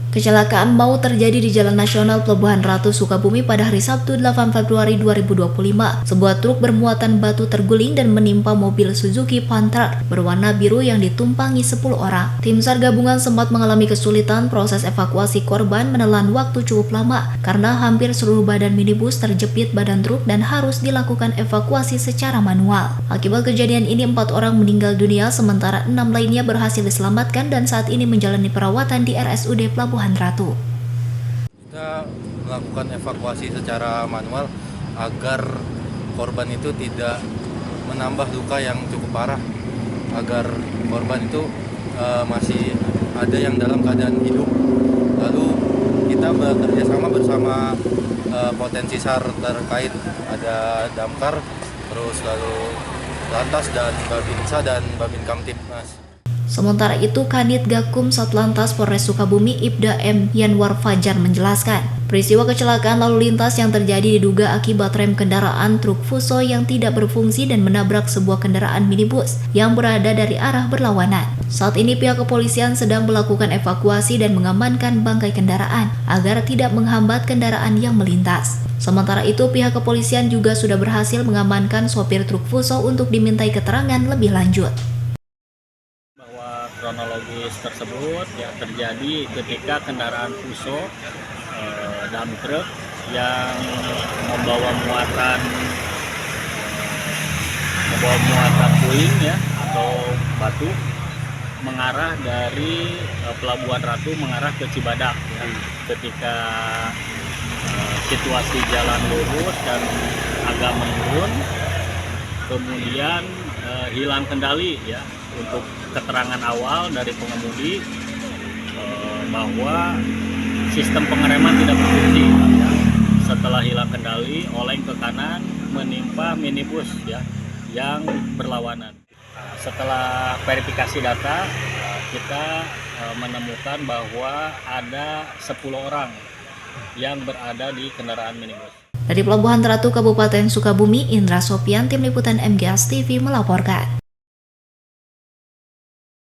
Kecelakaan maut terjadi di Jalan Nasional Pelabuhan Ratu Sukabumi pada hari Sabtu 8 Februari 2025. Sebuah truk bermuatan batu terguling dan menimpa mobil Suzuki Panther berwarna biru yang ditumpangi 10 orang. Tim SAR gabungan sempat mengalami kesulitan. Proses evakuasi korban menelan waktu cukup lama karena hampir seluruh badan minibus terjepit badan truk dan harus dilakukan evakuasi secara manual. Akibat kejadian ini 4 orang meninggal dunia sementara 6 lainnya berhasil diselamatkan dan saat ini menjalani perawatan di RSUD Pelabuhan Ratu. Kita melakukan evakuasi secara manual agar korban itu tidak menambah luka yang cukup parah, agar korban itu masih ada yang dalam keadaan hidup. Lalu kita bekerja sama bersama potensi SAR terkait, ada damkar, terus lalu lantas dan Babinsa dan Babin Kamtibmas. Sementara itu, Kanit Gakum Satlantas Polres Sukabumi Ibda M. Yanwar Fajar menjelaskan, peristiwa kecelakaan lalu lintas yang terjadi diduga akibat rem kendaraan truk Fuso yang tidak berfungsi dan menabrak sebuah kendaraan minibus yang berada dari arah berlawanan. Saat ini pihak kepolisian sedang melakukan evakuasi dan mengamankan bangkai kendaraan agar tidak menghambat kendaraan yang melintas. Sementara itu, pihak kepolisian juga sudah berhasil mengamankan sopir truk Fuso untuk dimintai keterangan lebih lanjut. Kronologis tersebut ya terjadi ketika kendaraan Fuso dump truk yang membawa muatan puing ya atau batu mengarah dari Pelabuhan Ratu mengarah ke Cibadak ya. Ketika situasi jalan lurus dan agak menurun, kemudian hilang kendali ya. Untuk keterangan awal dari pengemudi bahwa sistem pengereman tidak berfungsi ya. Setelah hilang kendali, oleng ke kanan menimpa minibus ya yang berlawanan. Setelah verifikasi data, kita menemukan bahwa ada 10 orang yang berada di kendaraan minibus. Dari Pelabuhan Ratu Kabupaten Sukabumi, Indra Sopian, Tim Liputan MGS TV melaporkan.